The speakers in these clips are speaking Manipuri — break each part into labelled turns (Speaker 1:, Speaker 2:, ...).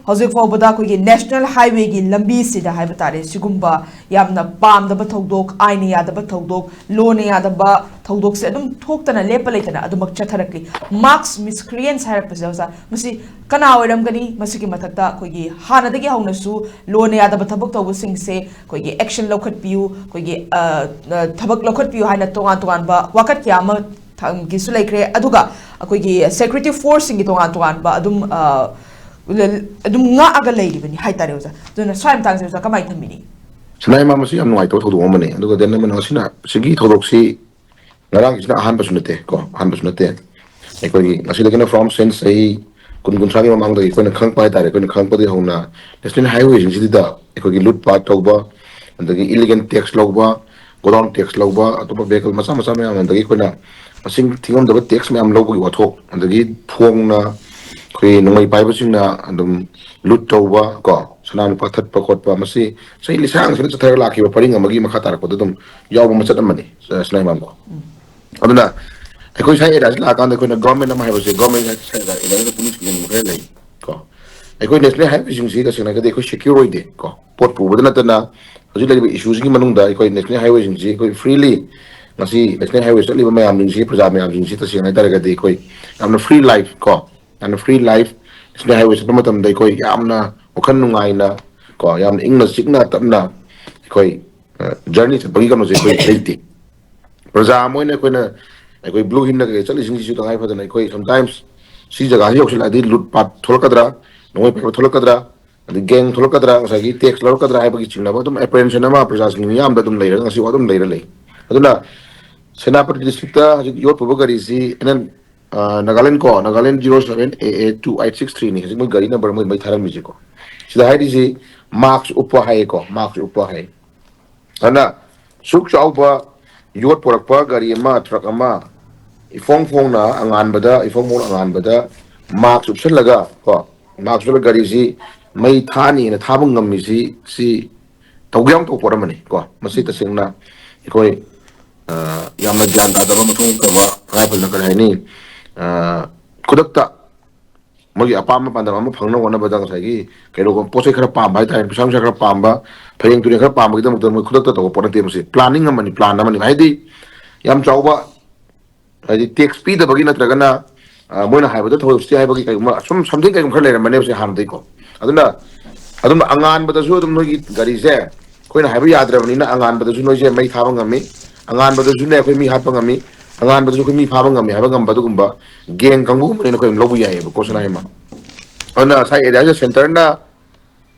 Speaker 1: hojik faubada ko gi national highway gi lambi sida haiba tare sigumba yamna pamdaba thodok aini yadaba thodok lone yadaba thodok se adum thoktana lepa leitana adumak chatharakli marks miscreants hairak pajawsa masi kana oiram gani masi gi mathakta ko gi hana dagi haunasu lone yadaba thabak tawbu singse ko gi action lokhat piu ko gi thabak lokhat piu haina tongan tongan ba wakat kyama gi su laikre aduga ko gi security force gi tongan tongan ba adum nga aga leiribani haitare uza duna swaim tangse uza kamai thamini
Speaker 2: Senai mama sih am nuai to thodu omane aduga den man sina sigi thodok si ngarang sina ahan basunate ko ahan basunate ai ko gi nasi legena from sense ai kun sagi mamang da ko na khang pai tare ko na khang padi hona national highway jing si da ko gi loot part tawba andagi illegal tax logba godown tax logba atopa vehicle masa masa me am andagi ko na asing thingom da tax me am logo gi wathok andagi phong na koi nungai pai basing na andum loot tawba ko sanan pathat pakot pa masi sai lisang sa chathar la ki paring amagi makha tar ko dum yaw ma chat amani snai mam ko aduna ko sai era la kan ko na government ma ha government sai da ila police ki mu re lai ko ko national highway jing si da sina ga de ko security ko pot pu badana tana hoji lai issues gi manung da ko national highway jing si ko freely ngasi national highway sa liba mayam jing si praja mayam jing si ta sina da ga de ko amna free life ko and free life national highway sa matam dai ko yamna wakhan nungai na ko yamna ingna sikna tamna ko journey sa bagi kam no ko leiti praja moina ko na ko blue him na ke chali jing si to ngai phadana ko sometimes si jaga hi oksila di loot pat tholkadra noi pe tholkadra adi gang tholkadra sagi tax lorkadra hai bagi chingna ba dum apprehension ma praja sing yam da dum leira ngasi wa dum leira lei aduna senapati district ta yot pubagari si enan Nagaland ko Nagaland 07AA2863 ni kasi mo gari number mo may tharam mi ko sida hai di si marks upwa hai ko marks upwa hai ana suk chau ba yot porak pa gari ma truck ama ifong fong na angan bada ifong mo angan bada marks upsan laga ko marks la gari si may thani na thabang ngam mi si tawgyang to poramani ko masi ta singna ikoi yamna gyan da ba matung ka ba rifle na kan ni kudakta magi apama pandam ama phangna wona badang sagi kero ko posai khara pam bai tai pisam khara pam ba phayeng tu khara pam gi dam tu kudakta to pon te masi planning amani plan amani hai di yam chauba hai di tax p da bagi na tragana moina hai ba tho sti hai bagi kai ma sum something kai khara le mane se han dei ko aduna angan ba da su dum nogi gari se koina hai ba yadra bani na angan ba da su noi se mai thaba ngami angan ba da su ne koi mi hat pa ngami angan ba da su koi mi phaba ngami ha ba ngam ba du gumba geng kanggu ne ko lobu ya e ko sana ma ana sai area center na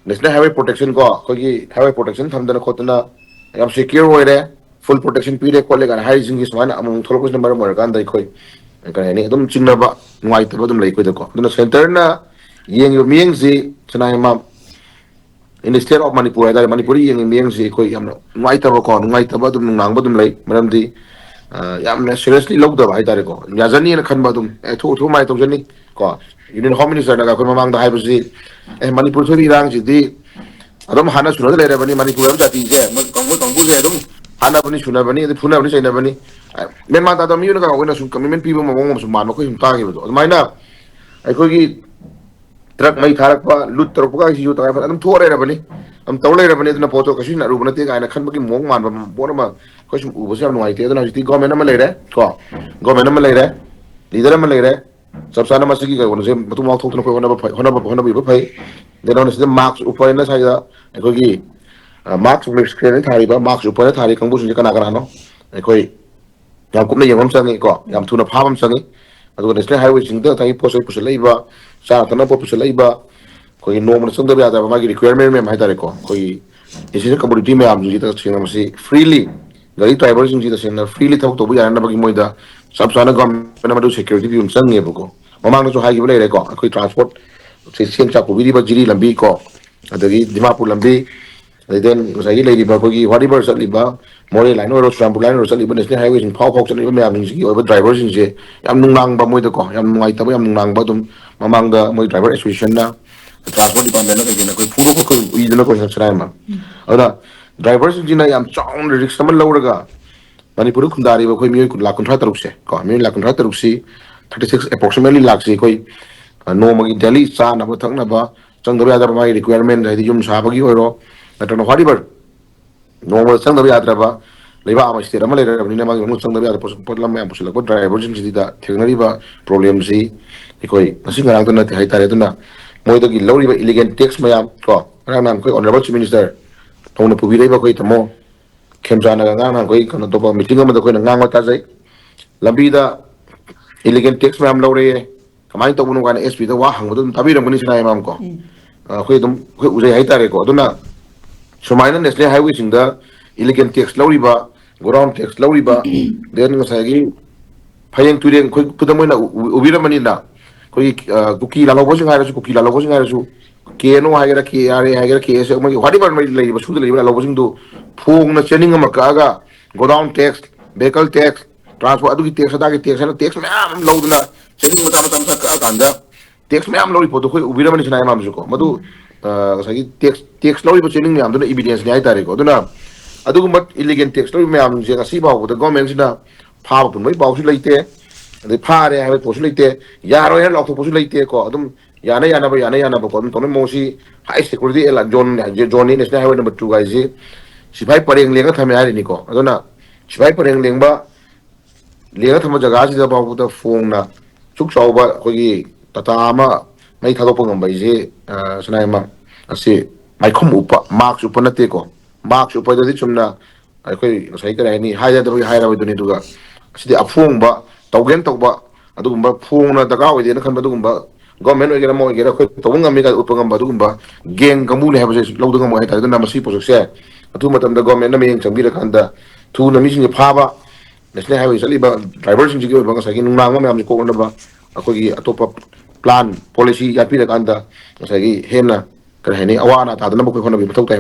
Speaker 2: national highway protection ko gi highway protection thamdana khotna yam secure hoire full protection pire ko le gan hai jing is mana among tholok number mo kan dai khoi kan ni dum chingna ba nuai ta dum lei ko de ko duna center na yeng yo mieng si sana ma in the state of Manipur da Manipuri yeng mieng si ko yam nuai ta ba ko nuai ta ba dum nang ba dum lei maram di yamna seriously log da bai tare ko yazani na khan ba dum thu mai to jani ko union home minister na ko mamang da hai busi Manipur thori rang ji di adum hana suna le bani Manipur am jati je kangbu je adum hana bani suna bani phuna bani saina bani men ma ta da mi na ka wena su commitment people mo mo su man ko him ta ge do mai na ai ko gi truck mai tharak pa lut tor pa ji ju ta adum thore ra bani am tawle ra bani na photo ka na ru bani te ga na khan bagi mong man ba bo ma ko su u bosam no ai te na ji government ma le re ko government ma le re leader ma le re sab sana ma sigi ga wono se matu ma thok ko hona bi ba phai de na se marks upoi na sai da ko gi marks flip screen thari ba marks upoi thari kang bu su kana kana no ko yam kum ne yam sangi ko yam thuna pham sangi adu national highway sing da thai posai pusalai ba sa tana po pusalai ba ko no mo sung da ba da ma gi requirement me mai tare ko isi community me am ji ta sing na si freely gari driver sing ji ta sing na freely thok to bu ya na ba gi moida sab sana gam na ma do security bi un sang nge bu ko mamang na so hai gi le re ko ko transport se sing cha ko bi ba jiri lambi ko adagi dimapur lambi then sai le ri ba ko gi whatever sa li ba more line or strambu line or sa li ba national highway sing phau sa li ba me am ji o ba driver sing je yam nung nang ba moida ko yam ngai ta ba yam nung nang ba dum mamang da moi driver association na transport department na ke na ko puro ko ui na ko sa ma ada driver sing ji na yam chong risk man lo ra Manipur khundari ba khoi mi lakh kunthra taruk se ko mi lakh kunthra taruk si 36 approximately lakh si khoi no magi daily cha na ba thak na ba ꯆꯪꯗꯕ ꯌꯥꯗꯕ ꯃꯥꯒꯤ ꯔꯤꯀ꯭ꯋꯥꯏꯔꯃꯦꯟ ꯍꯥꯏꯗꯤ ꯌꯨꯝ ꯁꯥꯕꯒꯤ ꯑꯣꯏꯔꯣ ꯅꯠꯇ꯭ꯔꯒ ꯋꯥꯠꯏꯕꯔ ꯅꯣꯡꯃꯗ ꯆꯪꯗꯕ ꯌꯥꯗ꯭ꯔꯕ ꯂꯩꯕꯥꯛ ꯑꯃ ꯁ꯭ꯇꯦꯠ ꯑꯃ ꯂꯩꯔꯕꯅꯤꯅ ꯃꯥꯒꯤ ꯃꯅꯨꯡꯗ ꯆꯪꯗꯕ ꯌꯥꯗꯕ ꯄꯣꯠꯂꯝ ꯃꯌꯥꯝ ꯄꯨꯁꯤꯜꯂꯛꯄ ꯗ꯭ꯔꯥꯏꯚꯔꯁꯤꯡꯁꯤꯗ ꯊꯦꯡꯅꯔꯤꯕ ꯄ꯭ꯔꯣꯕ꯭ꯂꯦꯝꯁꯤ ꯑꯩꯈꯣꯏ ꯉꯁꯤ ꯉꯔꯥꯡꯇ ꯅꯠꯇꯦ ꯍꯥꯏꯇꯥꯔꯦ ꯑꯗꯨꯅ ꯃꯣꯏꯗꯒꯤ ꯂꯧꯔꯤꯕ ꯏꯂꯤꯒꯦꯟ ꯇꯦꯛꯁ ꯃꯌꯥꯝ ꯀꯣ ꯉꯔꯥꯡ ꯅꯍꯥꯟ ꯑꯩꯈꯣꯏ ꯑꯣꯅꯔꯦꯕꯜ ꯆꯤꯐ ꯃꯤꯅꯤꯁꯇꯔ ꯊꯧꯅ ꯄꯨꯕꯤꯔꯛꯏꯕ ꯑꯩꯈꯣꯏ ꯇꯥꯃꯣ ꯈꯦꯝꯆꯥꯅꯒ ꯉꯔꯥꯡ ꯅꯍꯥꯟ ꯑꯩꯈꯣꯏ ꯀꯩꯅꯣ ꯇꯧꯕ ꯃꯤꯇꯤꯡ ꯑꯃꯗ ꯑꯩꯈꯣꯏꯅ ꯉꯥꯡꯕ ꯇꯥꯖꯩ ꯂꯝꯕꯤꯗ ꯏꯂꯤꯒꯦꯟ ꯇꯦꯛꯁ ꯃꯌꯥꯝ ꯂꯧꯔꯦ ꯀꯃꯥꯏꯅ ꯇꯧꯕꯅꯣ ꯀꯥꯏꯅ ꯑꯦꯁ ꯄꯤꯗ ꯋꯥ ꯍꯪꯕꯗꯣ ꯑꯗꯨꯝ ꯇꯥꯕꯤꯔꯝꯒꯅꯤ ꯁꯤꯅ ꯃꯌꯥꯝ ꯀꯣ ꯑꯩꯈꯣꯏ ꯑꯗꯨꯝ ꯑꯩꯈꯣꯏ ꯎꯖꯩ ꯍꯥꯏꯇꯥꯔꯦꯀꯣ ꯑꯗꯨꯅ ꯁꯨꯃꯥꯏꯅ ꯅꯦꯁꯅꯦꯜ ꯍꯥꯏꯋꯦꯁꯤꯡꯗ ꯏꯂꯤꯒꯦꯟ ꯇꯦꯛꯁ ꯂꯧꯔꯤꯕ ꯒꯣꯗꯥꯎꯟ ꯇꯦꯛꯁ ꯂꯧꯔꯤꯕ ꯗꯦꯟ ꯉꯁꯥꯏꯒꯤ ꯐꯌꯦꯡ ꯇꯨꯔꯦꯡ ꯑꯩꯈꯣꯏ ꯈꯨꯗꯝ ꯑꯣꯏꯅ ꯎꯕꯤꯔꯝꯃꯅꯤꯅ ꯑꯩꯈꯣꯏꯒꯤ ꯀꯨꯀꯤ ꯂꯥꯜꯍꯧꯕꯁꯤꯡ ꯍꯥꯏꯔꯁꯨ ꯀꯨꯀꯤ ꯂꯥꯜꯍꯧꯕꯁꯤꯡ ꯍꯥꯏꯔꯁꯨ ꯀꯦꯅꯣ ꯍꯥꯏꯒꯦꯔꯥ ꯀꯦ ꯑꯥꯔ ꯑꯦ ꯍꯥꯏꯒꯦꯔꯥ ꯀꯦ ꯑꯦꯁ ꯃꯣꯏꯒꯤ ꯋꯥꯠ ꯑꯦꯚꯔ ꯂꯩꯔꯤꯕ ꯁꯨꯗ ꯂꯩꯔꯤꯕ ꯂꯥꯜꯍꯧꯕꯁꯤꯡꯗꯨ ꯐꯣꯡꯅ ꯆꯦꯅꯤꯡ ꯑꯃ ꯀꯛꯑꯒ godown tax vehicle tax transport ꯑꯗꯨꯒꯤ ꯇꯦꯛꯁ ꯑꯗꯥꯒꯤ ꯇꯦꯛꯁ ꯍꯥꯏꯅ ꯇꯦꯛꯁ ꯃꯌꯥꯝ ꯑꯃ ꯂꯧꯗꯅ ꯆꯦꯅꯤꯡ ꯃꯆꯥ ꯃꯆꯥ ꯃꯆꯥ ꯀꯛꯑꯀꯥꯟꯗ ꯇꯦꯛꯁ ꯃꯌꯥꯝ ꯂꯧꯔꯤ ꯄꯣꯠꯇꯣ ꯑꯩꯈꯣꯏ ꯎꯕꯤꯔꯝꯃꯅꯤ ꯁꯤꯅ ꯃꯌꯥꯝꯁꯨꯀꯣ ꯃꯗꯨ ꯉꯁꯥꯏꯒꯤ ꯇꯦꯛꯁ ꯂꯧꯔꯤꯕ ꯆꯦꯅꯤꯡ ꯃꯌꯥꯝꯗꯨꯅ ꯏꯕꯤꯗꯦꯟꯁꯅꯤ ꯍꯥꯏꯇꯥꯔꯦꯀꯣ ꯑꯗꯨꯅ ꯑꯗꯨꯒꯨꯝꯕ ꯏꯂꯤꯒꯦꯟ ꯇꯦꯛꯁ ꯂꯧꯔꯤꯕ ꯃꯌꯥꯝꯁꯦ ꯉꯁꯤ ꯐꯥꯎꯕꯗ ꯒꯣꯔꯃꯦꯟꯁꯤꯅ ꯐꯥꯕ ꯄꯨꯟꯕꯒꯤ ꯄꯥꯎꯁꯨ ꯂꯩꯇꯦ ꯑꯗꯩ ꯐꯥꯔꯦ ꯍꯥꯏꯕ ꯄꯣꯠꯁꯨ ꯂꯩꯇꯦ ꯌꯥꯔꯣꯏ ꯍꯥꯏꯅ ꯂꯥꯎꯊꯣꯛꯄꯁꯨ ꯂꯩꯇꯦꯀꯣ ꯑꯗꯨꯝ ꯌꯥꯅ ꯌꯥꯅꯕꯀꯣ ꯑꯗꯨꯝ ꯇꯧꯅꯩ ꯃꯑꯣꯡꯁꯤ ꯍꯥꯏ ꯁꯦꯀꯨꯔꯤꯇꯤ ꯖꯣꯟꯅꯤ ꯅꯦꯁꯅꯦꯜ ꯍꯥꯏꯋꯦ ꯅꯝꯕꯔ 2 ꯍꯥꯏꯁꯤ ꯁꯤꯐꯥꯏ ꯄꯔꯦꯡ ꯂꯦꯡꯉ ꯊꯝꯃꯦ ꯍꯥꯏꯔꯤꯅꯤꯀꯣ ꯑꯗꯨꯅ ꯁꯤꯐꯥꯏ ꯄꯔꯦꯡ ꯂꯦꯡꯉ ꯊꯝꯕ ꯖꯒꯥꯁꯤꯗ ꯐꯥꯎꯕꯗ ꯐꯣꯡꯅ ꯁꯨꯛ ꯆꯥꯎꯕ ꯑꯩꯈꯣꯏꯒꯤ ꯇꯥꯇꯥ ꯑꯃ ꯃꯩ ꯊꯥꯗꯣꯛꯄ ꯉꯝꯕ ꯍꯥꯏꯁꯦ ꯁꯅꯥꯌꯥꯝꯕ ꯑꯁꯤ ꯃꯥꯏꯈꯨꯝ ꯎꯞꯄ ꯃꯥꯛꯁ ꯎꯞꯄ ꯅꯠꯇꯦꯀꯣ ꯃꯥꯛꯁ ꯎꯞꯄꯗꯗꯤ ꯆꯨꯝꯅ ꯑꯩꯈꯣꯏ ꯉꯁꯥꯏ ꯀꯔꯤ ꯍꯥꯏꯅꯤ ꯍꯥꯏꯔꯗꯕꯒꯤ ꯍꯥꯏꯔꯕꯗꯨꯅꯤ ꯑꯗꯨꯒ ꯑꯁꯤꯗꯤ ꯑꯐꯣꯡꯕ ꯇꯧꯒꯦꯅ ꯇꯧꯕ ꯑꯗꯨꯒꯨꯝꯕ ꯐꯣꯡꯅ ꯗꯔꯀꯥꯔ ꯑꯣꯏꯗꯦꯅ ꯈꯟꯕ ꯑꯗꯨꯒꯨꯝꯕ ꯒꯣꯔꯃꯦꯟ ꯑꯣꯏꯒꯦꯔꯥ ꯑꯃ ꯑꯣꯏꯒꯦꯔꯥ ꯑꯩꯈꯣꯏ ꯇꯧꯕ ꯉꯝꯃꯤ ꯀꯥꯏꯅ ꯎꯠꯄ ꯉꯝꯕ ꯑꯗꯨꯒꯨꯝꯕ ꯒꯦꯡ ꯀꯥꯡꯕꯨꯅꯤ ꯍꯥꯏꯕꯁꯦ ꯂꯧꯗ ꯉꯝꯃꯣꯏ ꯍꯥꯏꯇꯥꯔꯦ ꯑꯗꯨꯅ ꯃꯁꯤ ꯄ꯭ꯔꯣꯖꯦꯛꯁꯦ ꯑꯊꯨꯕ ꯃꯇꯝꯗ ꯒꯣꯔꯃꯦꯟꯅ ꯃꯤꯠꯌꯦꯡ ꯆꯪꯕꯤꯔꯀꯥꯟꯗ ꯊꯨꯅ ꯃꯤꯁꯤꯡꯁꯦ ꯐꯥꯕ ꯅꯦꯁꯅꯦꯜ ꯍꯥꯏꯋꯦ ꯆꯠꯂꯤꯕ ꯗ꯭ꯔꯥꯏꯚꯔꯁꯤꯡꯁꯤꯒꯤ ꯑꯣꯏꯕ ꯉꯁꯥꯏꯒꯤ ꯅꯨꯡꯅꯥꯡꯕ ꯃꯌꯥꯝꯁꯦ ꯀꯣꯛꯅꯅꯕ ꯑꯩꯈꯣꯏꯒꯤ ꯑꯇꯣꯞꯄ ꯄ꯭ꯂꯥꯟ ꯄꯣꯂꯤꯁꯤ ꯌꯥꯠꯄꯤꯔꯀꯥꯟꯗ ꯉꯁꯥꯏꯒꯤ ꯍꯦꯟꯅ ꯀꯔꯤ ꯍꯥꯏꯅꯤ ꯑꯋꯥ ꯑꯅꯥ ꯇꯥꯗꯅꯕ ꯑꯩꯈꯣꯏ ꯍꯣꯠꯅꯕꯤ ꯃꯊꯧ ꯇꯥꯏ